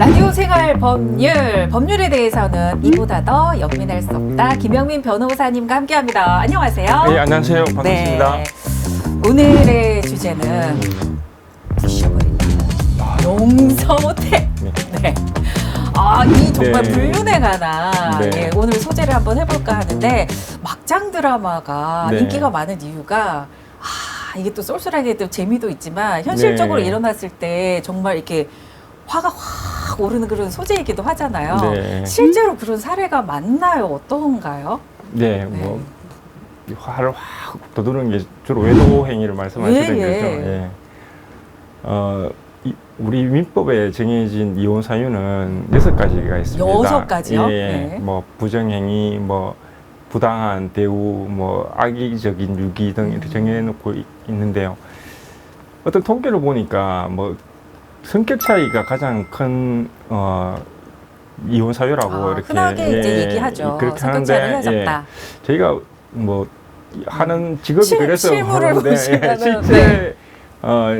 라디오 생활 법률에 대해서는 이보다 더 연민할 수 없다. 김영민 변호사님과 함께합니다. 안녕하세요. 네, 안녕하세요. 반갑습니다. 네. 오늘의 주제는 부셔버리는 용서못해. 네. 이 정말 네. 불륜에 관한 네. 예, 오늘 소재를 한번 해볼까 하는데 막장 드라마가 네. 인기가 많은 이유가 이게 또 쏠쏠하게 또 재미도 있지만 현실적으로 네. 일어났을 때 정말 이렇게 화가 확 오르는 그런 소재이기도 하잖아요. 네. 실제로 그런 사례가 많나요? 어떤가요? 네, 뭐 화를 확 돋우는 게 주로 외도 행위를 말씀하시는 거죠. 예. 우리 민법에 정해진 이혼 사유는 6가지가 있습니다. 6가지요? 예, 네. 뭐 부정행위, 뭐 부당한 대우, 뭐 악의적인 유기 등 이렇게 정해놓고 있는데요. 어떤 통계를 보니까 뭐 성격 차이가 가장 큰 이혼 사유라고 이렇게 흔하게 이제 얘기하죠. 그렇게 성격 차이를 하는데 헤어졌다. 저희가 뭐 하는 직업이 그래서 실무를 그런데 보시면은, 실제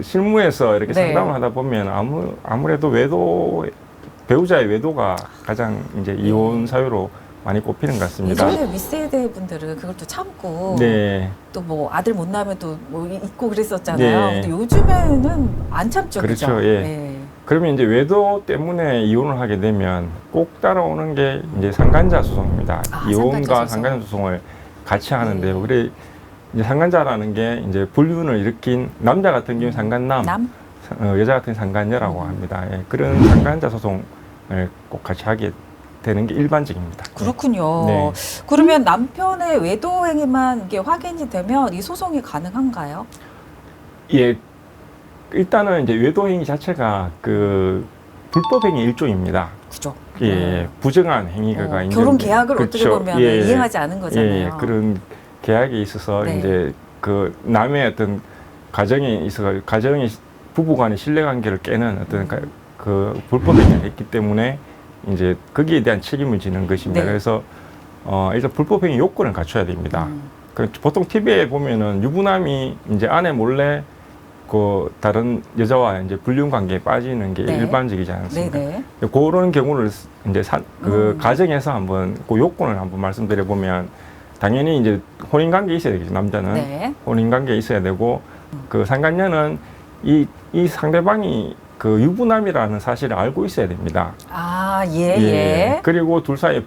실무에서 이렇게 네. 상담을 하다 보면 아무래도 외도 배우자의 외도가 가장 이제 이혼 사유로 많이 꼽히는 것 같습니다. 예전에 윗세대 분들은 그걸 또 참고 네, 또 뭐 아들 못 낳으면 또 뭐 있고 그랬었잖아요. 네. 근데 요즘에는 안 참죠. 그렇죠, 그죠? 예. 네. 그러면 이제 외도 때문에 이혼을 하게 되면 꼭 따라오는 게 이제 상간자 소송입니다. 이혼과 상간자 소송을 같이 하는데요. 그래 이제 상간자라는 게 이제 불륜을 일으킨 남자 같은 경우 상간남, 여자 같은 경우 상간녀라고 합니다. 예, 그런 상간자 소송을 꼭 같이 하게 되는 게 일반적입니다. 그렇군요. 네. 그러면 남편의 외도 행위만 이게 확인이 되면 이 소송이 가능한가요? 예, 일단은 이제 외도 행위 자체가 그 불법 행위 일종입니다. 그죠. 예, 부정한 행위가 있는 결혼 계약을 그렇죠. 어떻게 보면 예, 이행하지 않은 거잖아요. 예, 그런 계약에 있어서 네. 이제 그 남의 어떤 가정에 있어서 가정의 부부간의 신뢰관계를 깨는 어떤 그 불법 행위를 했기 때문에 이제 거기에 대한 책임을 지는 것입니다. 네. 그래서 일단 불법 행위 요건을 갖춰야 됩니다. 보통 TV에 보면은 유부남이 이제 아내 몰래 그 다른 여자와 이제 불륜 관계에 빠지는 게 네. 일반적이지 않습니까? 네네. 그런 경우를 이제 그 가정에서 한번 그 요건을 한번 말씀드려 보면 당연히 이제 혼인 관계 있어야 되겠죠. 남자는 네. 혼인 관계 있어야 되고 그 상간녀는 이 상대방이 그 유부남이라는 사실을 알고 있어야 됩니다. 예. 그리고 둘 사이에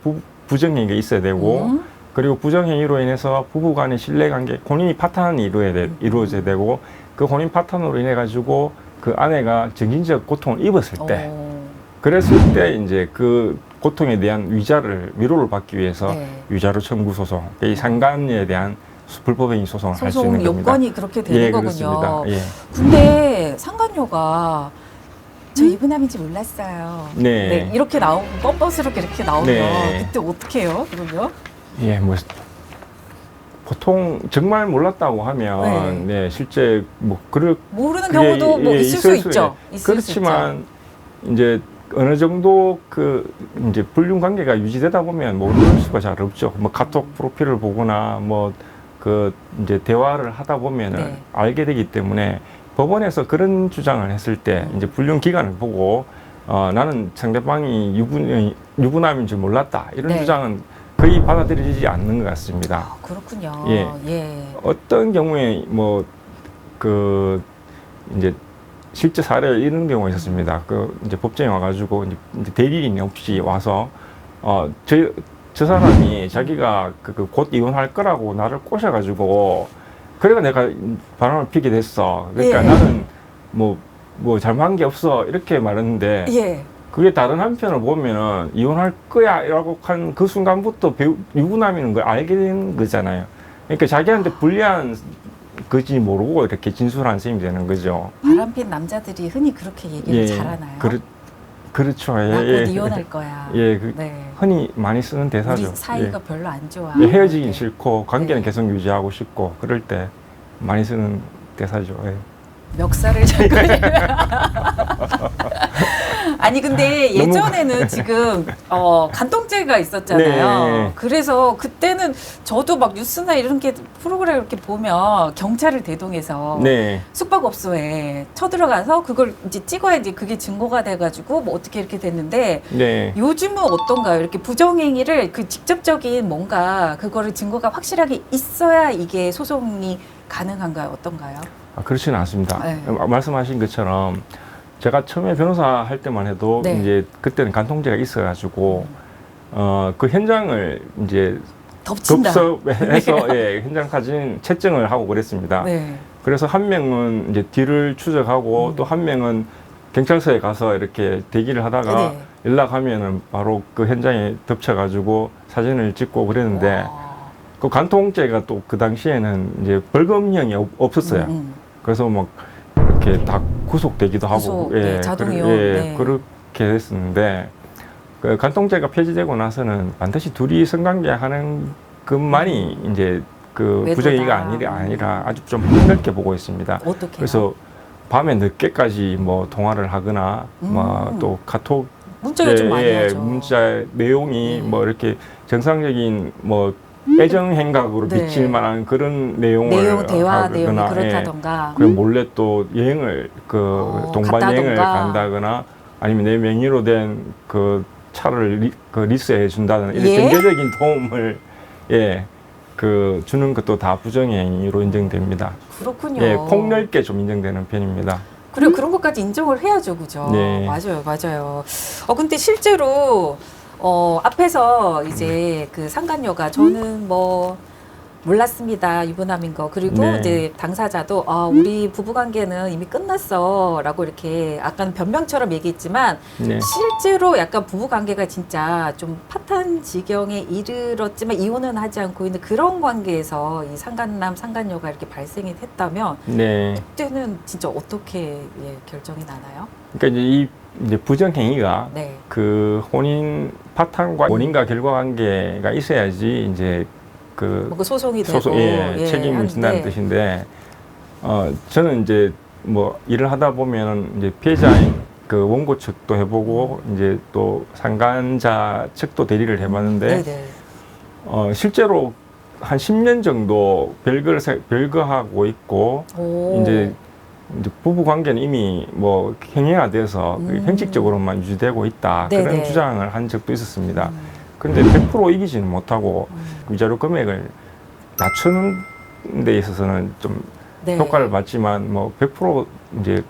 부정행위가 있어야 되고 그리고 부정행위로 인해서 부부간의 신뢰관계, 혼인이 파탄이 이루어져야 되고 그 혼인 파탄으로 인해 가지고 그 아내가 정신적 고통을 입었을 때, 그랬을 때 이제 그 고통에 대한 위로를 받기 위해서 위자료 청구 소송, 이 상간녀에 대한 불법행위 소송을 할 수 있는 겁니다. 요건이 그렇게 되는 거군요. 그렇습니다. 예. 근데 상간녀가 저 유부남인지 몰랐어요. 네. 이렇게 뻔뻔스럽게 이렇게 나오면 네. 그때 어떻게 해요? 그러면? 예, 뭐 보통 정말 몰랐다고 하면 실제 뭐 모르는 경우도 뭐 있을 수 있죠. 그렇지만 이제 어느 정도 그 이제 불륜 관계가 유지되다 보면 모를 수가 잘 없죠. 뭐 카톡 프로필을 보거나 뭐 그 이제 대화를 하다 보면은 알게 되기 때문에 법원에서 그런 주장을 했을 때 이제 불륜 기간을 보고 나는 상대방이 유부남인 줄 몰랐다 이런 주장은 거의 받아들이지 않는 것 같습니다. 그렇군요. 예. 어떤 경우에 뭐 그 이제 실제 사례 이런 경우가 있었습니다. 그 이제 법정에 와가지고 이제 대리인이 없이 와서 저 사람이 자기가 곧 이혼할 거라고 나를 꼬셔가지고 그래가 내가 바람을 피게 됐어. 그러니까 나는 뭐 잘못한 게 없어 이렇게 말했는데 그게 다른 한편을 보면은 이혼할 거야라고 한 그 순간부터 유부남이는 걸 알게 된 거잖아요. 그러니까 자기한테 불리한 그지 모르고 이렇게 진술한 셈이 되는 거죠. 바람핀 남자들이 흔히 그렇게 얘기를 잘하나요? 그렇죠. 나 곧 이혼할 거야. 흔히 많이 쓰는 대사죠. 우리 사이가 별로 안 좋아. 헤어지긴 싫고 관계는 계속 유지하고 싶고 그럴 때 많이 쓰는 대사죠. 멱살을 잡고 아니 근데 너무- 예전에는 지금 간통죄가 있었잖아요. 네. 그래서 그때는 저도 막 뉴스나 이런 게 프로그램 이렇게 보면 경찰을 대동해서 네. 숙박업소에 쳐들어가서 그걸 이제 찍어야지 그게 증거가 돼가지고 뭐 어떻게 이렇게 됐는데 네. 요즘은 어떤가요? 이렇게 부정행위를 그 직접적인 뭔가 그거를 증거가 확실하게 있어야 이게 소송이 가능한가요? 어떤가요? 그렇지는 않습니다. 네. 말씀하신 것처럼 제가 처음에 변호사 할 때만 해도 네. 이제 그때는 간통죄가 있어가지고 그 현장을 이제 덮친다. 급섭해서 예, 현장 사진 채증을 하고 그랬습니다. 네. 그래서 한 명은 이제 뒤를 추적하고 또 한 명은 경찰서에 가서 이렇게 대기를 하다가 네. 연락하면은 바로 그 현장에 덮쳐가지고 사진을 찍고 그랬는데 와. 그 간통죄가 또 그 당시에는 이제 벌금형이 없었어요. 그래서 막 이렇게 다 구속되기도 하고, 구속, 네, 자동이용. 네. 그렇게 됐었는데 그 간통죄가 폐지되고 나서는 반드시 둘이 성관계하는 것만이 이제 그 외도다. 부정행위가 아니라 아주 좀 폭넓게 보고 있습니다. 어떻게? 그래서 밤에 늦게까지 뭐 통화를 하거나 뭐 또 카톡 문자가 좀 많이 하죠. 문자 내용이 네. 뭐 이렇게 정상적인 뭐 애정 행각으로 네. 비칠 만한 그런 내용을 내용 대화 하거나, 내용이 예. 그렇다던가. 그럼 몰래 또 여행을 동반 여행을 갔다던가. 간다거나 아니면 내 명의로 된 그 차를 리스해 준다거나 이런 예? 경제적인 도움을 주는 것도 다 부정행위로 인정됩니다. 그렇군요. 예, 폭넓게 좀 인정되는 편입니다. 그리고 그런 것까지 인정을 해야죠, 그죠? 네. 맞아요, 맞아요. 근데 실제로 앞에서 이제 그 상간녀가 저는 뭐 몰랐습니다, 유부남인 거. 그리고 네. 이제 당사자도 우리 부부관계는 이미 끝났어라고 이렇게 약간 변명처럼 얘기했지만 네. 실제로 약간 부부관계가 진짜 좀 파탄 지경에 이르렀지만 이혼은 하지 않고 있는 그런 관계에서 이 상간남, 상간녀가 이렇게 발생이 했다면 네. 그때는 진짜 어떻게 결정이 나나요? 그러니까 이제 부정행위가 네. 그 혼인 파탄과 원인과 결과 관계가 있어야지 이제 그 뭔가 소송이 되고 책임을 하는데 진다는 뜻인데 저는 이제 뭐 일을 하다 보면 이제 피해자인 그 원고 측도 해보고 이제 또 상간자 측도 대리를 해봤는데 네네. 실제로 한 10년 정도 별거하고 있고 오. 이제 부부 관계는 이미 뭐 형해화돼서 형식적으로만 유지되고 있다 네네. 그런 주장을 한 적도 있었습니다. 그런데 100% 이기지는 못하고 위자료 금액을 낮추는 데 있어서는 좀 네. 효과를 봤지만 뭐 100% 이제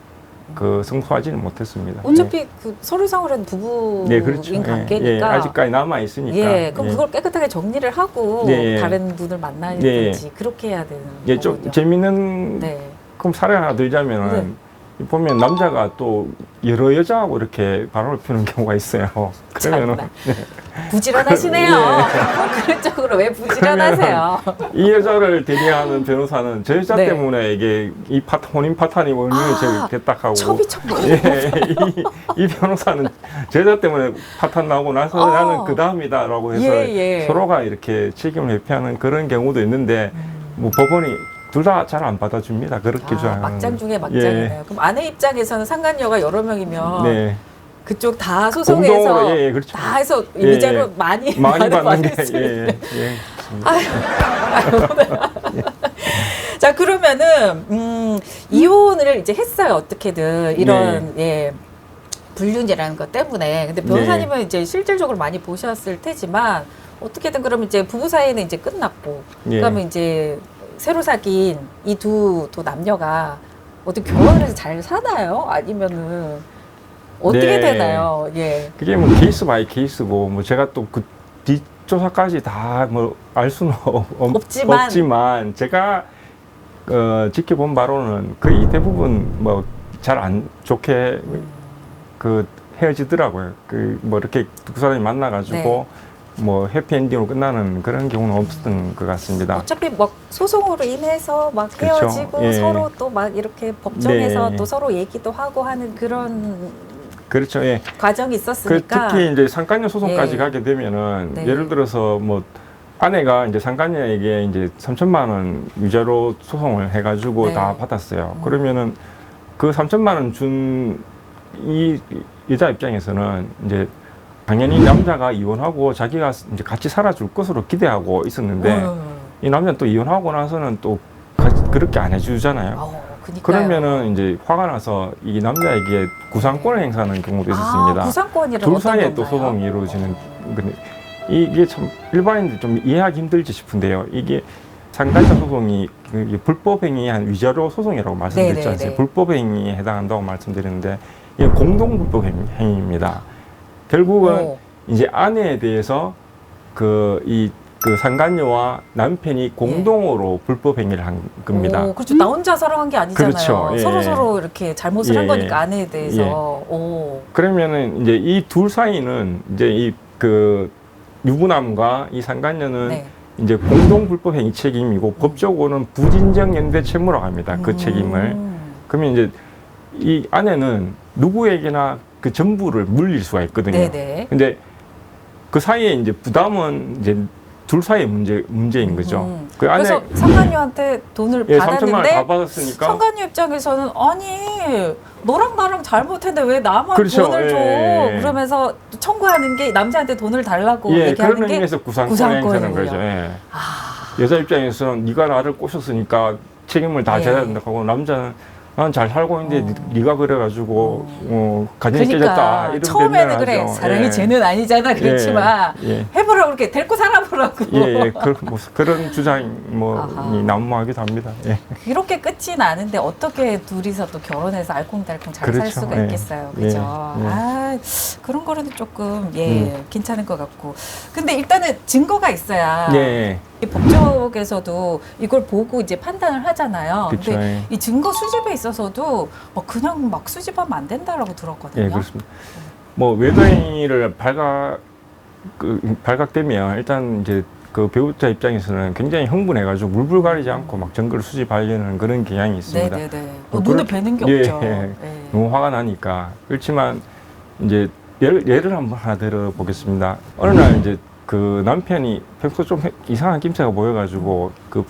그 성공하지는 못했습니다. 어차피 그 서류상으로 는 부부인 네, 그렇죠. 관계니까 아직까지 남아 있으니까. 그럼 그걸 깨끗하게 정리를 하고 다른 분을 만나든지 그렇게 해야 되는 좀 거군요. 재밌는 네. 그럼 사례 하나 들자면은 보면 남자가 또 여러 여자하고 이렇게 바람을 피우는 경우가 있어요. 그러면은 참나. 부지런하시네요. 그런 쪽으로 왜 부지런하세요? 이 여자를 대리하는 변호사는 저 여자 네. 때문에 이게 혼인 파탄이 원인이 됐다 하고 첩이 첩. 이 변호사는 저 여자 때문에 파탄 나오고 나서 나는 그 다음이다라고 해서 서로가 이렇게 책임을 회피하는 그런 경우도 있는데 뭐 법원이 둘 다 잘 안 받아줍니다. 그렇게 주장하는. 막장 중에 막장이네요. 그럼 아내 입장에서는 상간녀가 여러 명이면 그쪽 다 소송해서 공동으로, 그렇죠. 다 해서 위자료 많이 받는 게 수 있는. 자 그러면은 이혼을 이제 했어요. 어떻게든 이런 불륜이라는 것 때문에. 근데 변호사님은 이제 실질적으로 많이 보셨을 테지만 어떻게든 그러면 이제 부부 사이는 이제 끝났고 그러면 이제 새로 사귄 이 두 남녀가 어떻게 결혼을 해서 잘 사나요? 아니면은 어떻게 되나요? 그게 뭐 케이스 바이 케이스고 뭐 제가 또 그 뒷조사까지 다 뭐 알 수는 없지만 제가 지켜본 바로는 거의 대부분 뭐 잘 안 좋게 그 헤어지더라고요. 그 뭐 이렇게 두 사람이 만나가지고 뭐 해피엔딩으로 끝나는 그런 경우는 없었던 것 같습니다. 어차피 막 소송으로 인해서 막 헤어지고 서로 또 막 이렇게 법정에서 또 서로 얘기도 하고 하는 그런 그렇죠. 과정이 있었으니까. 특히 이제 상간녀 소송까지 가게 되면은 예를 들어서 뭐 아내가 이제 상간녀에게 이제 3천만 원 위자료 소송을 해가지고 다 받았어요. 그러면은 그 3천만 원 준 이 여자 입장에서는 이제 당연히 남자가 이혼하고 자기가 이제 같이 살아줄 것으로 기대하고 있었는데 이 남자는 또 이혼하고 나서는 또 그렇게 안 해주잖아요. 그러니까요. 그러면은 이제 화가 나서 이 남자에게 구상권을 행사하는 경우도 있었습니다. 구상권이라는 둘 사이에 또 소송이 이루어지는 근데 이게 참 일반인들 좀 이해하기 힘들지 싶은데요. 이게 상간자 소송이 불법행위에 한 위자료 소송이라고 말씀드렸지 않습니까? 불법행위에 해당한다고 말씀드렸는데 이게 공동불법행위입니다. 결국은 이제 아내에 대해서 그 상간녀와 남편이 공동으로 불법행위를 한 겁니다. 그렇죠. 나 혼자 사랑한 게 아니잖아요. 그렇죠. 예. 서로 이렇게 잘못을 한 예. 거니까 아내에 대해서. 예. 그러면은 이제 이 둘 사이는 이제 유부남과 이 상간녀는 이제 공동 불법행위 책임이고 법적으로는 부진정 연대 채무라고 합니다. 그 책임을. 그러면 이제 이 아내는 누구에게나 그 전부를 물릴 수가 있거든요. 네네. 근데 그 사이에 이제 부담은 이제 둘 사이의 문제인 거죠. 그 안에 그래서 상간녀한테 돈을 3천만 원 다 받았는데 받았으니까. 상간녀 입장에서는 아니 너랑 나랑 잘못했는데 왜 나만 그렇죠. 돈을 줘? 그러면서 청구하는 게 남자한테 돈을 달라고 얘기하는 그런 게 의미에서 구상권을 행사하는 거죠. 여자 입장에서는 네가 나를 꼬셨으니까 책임을 다 져야 된다고 하고 남자는 난 잘 살고 있는데 네가 그래가지고 가정이 깨졌다. 이런 처음에는 그래 변명을 하죠. 사랑이 죄는 아니잖아 그랬지만 해보라고 그렇게 데리고 살아보라고 그런 주장이 난무하기도 합니다. 이렇게 끝이 나는데 어떻게 둘이서 또 결혼해서 알콩달콩 잘 살 그렇죠. 수가 있겠어요. 그죠? 그런 거는 조금 괜찮은 것 같고. 근데 일단은 증거가 있어야 이 법적에서도 이걸 보고 이제 판단을 하잖아요. 그쵸, 근데 이 증거 수집에 있어서도 그냥 막 수집하면 안 된다라고 들었거든요. 그렇습니다. 뭐 외도행위를 발각되면 일단 이제 그 배우자 입장에서는 굉장히 흥분해가지고 물불 가리지 않고 막 증거를 수집하려는 그런 경향이 있습니다. 네네네. 눈을 뵈는 게 없죠. 너무 화가 나니까. 그렇지만 이제 예를 한번 하나 들어보겠습니다. 어느 날 이제 그 남편이 평소 좀 이상한 낌새가 보여가지고 그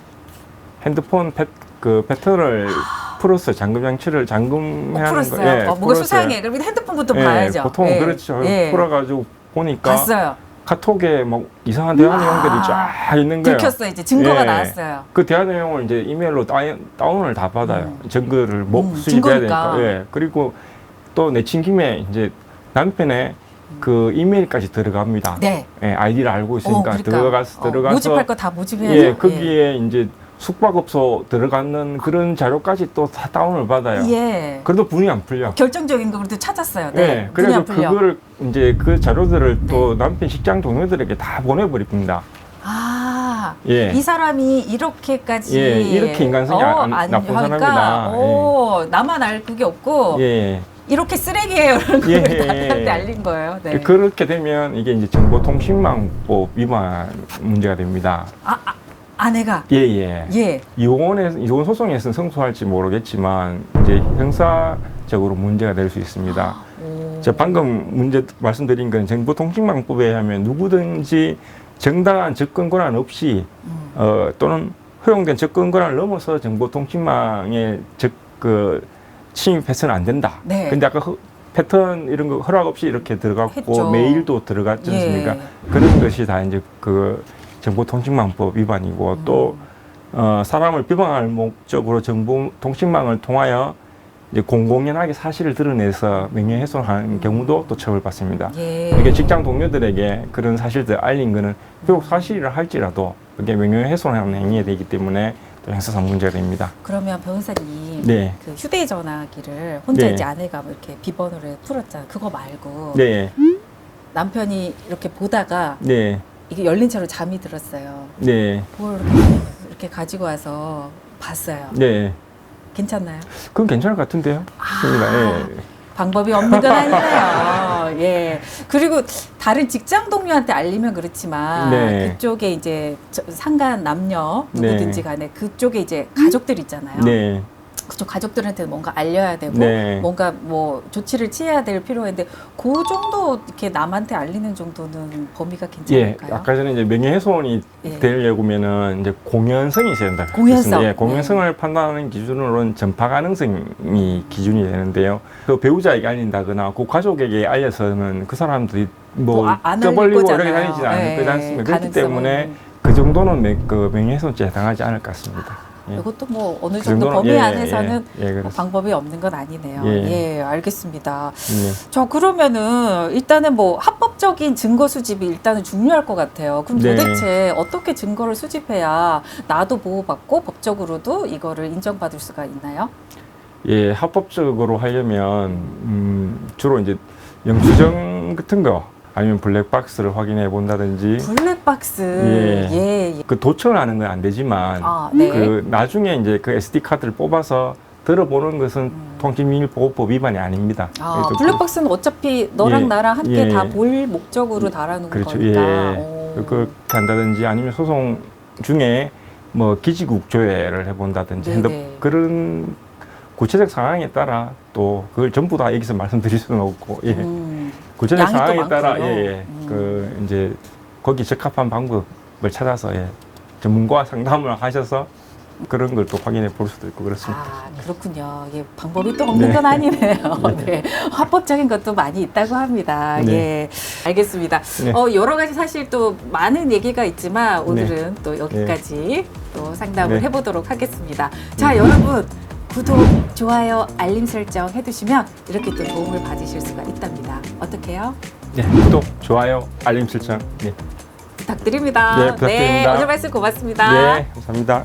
핸드폰 배터를 풀었어요. 잠금하는 풀었어요. 거. 뭐가 수상해. 그러면 핸드폰부터 봐야죠. 보통은 그렇죠. 풀어가지고 보니까 봤어요. 카톡에 막 이상한 대화 내용들이 쫙 있는 거예요. 들켰어요. 이제 증거가 나왔어요. 그 대화 내용을 이제 이메일로 다운을 다 받아요. 증거를 수집해야 되니까. 그리고 또 내친 김에 이제 남편의 그 이메일까지 들어갑니다. 아이디를 알고 있으니까 들어가서 모집할 거 다 모집해야죠. 거기에 이제 숙박업소 들어가는 그런 자료까지 또 다 다운을 받아요. 그래도 분이 안 풀려. 결정적인 거 그래도 찾았어요. 그래서 그걸 이제 그 자료들을 또 남편 직장 동료들에게 다 보내버립니다. 이 사람이 이렇게까지 이렇게 인간성이 나쁜 사람이다. 나만 알 그게 없고 이렇게 쓰레기예요. 이런 걸 남편한테 알린 거예요. 그렇게 되면 이게 이제 정보통신망법 위반 문제가 됩니다. 아내가 이혼 소송에서는 승소할지 모르겠지만 이제 형사적으로 문제가 될 수 있습니다. 제가 방금 말씀드린 건 정보통신망법에 의하면 누구든지 정당한 접근 권한 없이 또는 허용된 접근 권한을 넘어서 정보통신망에 침입해서는 안 된다. 근데 아까 패턴 이런 거 허락 없이 이렇게 들어갔고 메일도 들어갔지 않습니까? 그런 것이 다 이제 그 정보통신망법 위반이고 또 사람을 비방할 목적으로 정보통신망을 통하여 이제 공공연하게 사실을 드러내서 명예훼손하는 경우도 또 처벌받습니다. 이게 직장 동료들에게 그런 사실들 알린 거는 비록 사실이라 할지라도 그게 명예훼손하는 행위에 되기 때문에 또 형사상 문제가 됩니다. 그러면 변호사님 그 휴대전화기를 혼자 이제 아내가 이렇게 비번으로 풀었잖아요. 그거 말고 남편이 이렇게 보다가 이게 열린 채로 잠이 들었어요. 그걸 이렇게 가지고 와서 봤어요. 괜찮나요? 그건 괜찮을 것 같은데요. 방법이 없는 건 아니에요. 그리고 다른 직장 동료한테 알리면 그렇지만 그쪽에 이제 상간 남녀 누구든지 간에 그쪽에 이제 가족들 있잖아요. 그쵸, 가족들한테 뭔가 알려야 되고 네. 뭔가 뭐 조치를 취해야 될 필요인데 그 정도 이렇게 남한테 알리는 정도는 범위가 예, 괜찮을까요? 아까 전에 이제 명예훼손이 예. 되려면은 이제 공연성이 있어야 된다. 공연성. 그랬습니다. 예, 공연성을 판단하는 기준으로는 전파 가능성이 기준이 되는데요. 그 배우자에게 알린다거나 그 가족에게 알려서는 그 사람들이 뭐 안 떠벌리고 알릴 이렇게 거잖아요. 다니지 않을 예, 거지 않습니까? 그렇기 가능성은. 때문에 그 정도는 그 명예훼손죄에 해당하지 않을 것 같습니다. 예. 이것도 뭐 어느 그 정도 정도는- 범위 예, 안에서는 예, 예, 뭐 그렇습니다. 방법이 없는 건 아니네요. 예. 예, 알겠습니다. 네. 저 그러면은 일단은 뭐 합법적인 증거 수집이 일단은 중요할 것 같아요. 그럼 네. 도대체 어떻게 증거를 수집해야 나도 보호받고 법적으로도 이거를 인정받을 수가 있나요? 예, 합법적으로 하려면 주로 이제 영수증 같은 거 아니면 블랙박스를 확인해 본다든지 블랙박스. 예. 예, 예. 그 도청을 하는 건 안 되지만 아, 네. 그 나중에 이제 그 SD 카드를 뽑아서 들어보는 것은 통신비밀보호법 위반이 아닙니다. 아, 그래서 블랙박스는 어차피 너랑 예, 나랑 함께 예. 다 볼 목적으로 달아놓은 그렇죠. 거니까. 예. 오. 그렇게 한다든지 아니면 소송 중에 뭐 기지국 조회를 해본다든지 네네. 그런 구체적 상황에 따라 또 그걸 전부 다 여기서 말씀드릴 수는 없고 예. 구체적 양이 또 상황에 따라 많군요. 예. 그 이제 거기 적합한 방법을 찾아서 예. 전문가와 상담을 하셔서 그런 걸 또 확인해 볼 수도 있고 그렇습니다. 아, 그렇군요. 예, 방법이 또 없는 네. 건 아니네요. 네. 합법적인 것도 많이 있다고 합니다. 네. 예. 알겠습니다. 네. 여러 가지 사실 또 많은 얘기가 있지만 오늘은 또 여기까지 또 상담을 네. 해보도록 하겠습니다. 자, 여러분. 구독, 좋아요, 알림 설정 해두시면 이렇게 또 도움을 받으실 수가 있답니다. 어떻게 해요? 네, 구독, 좋아요, 알림 설정 네. 부탁드립니다. 네, 부탁드립니다. 오늘 말씀 고맙습니다. 네, 감사합니다.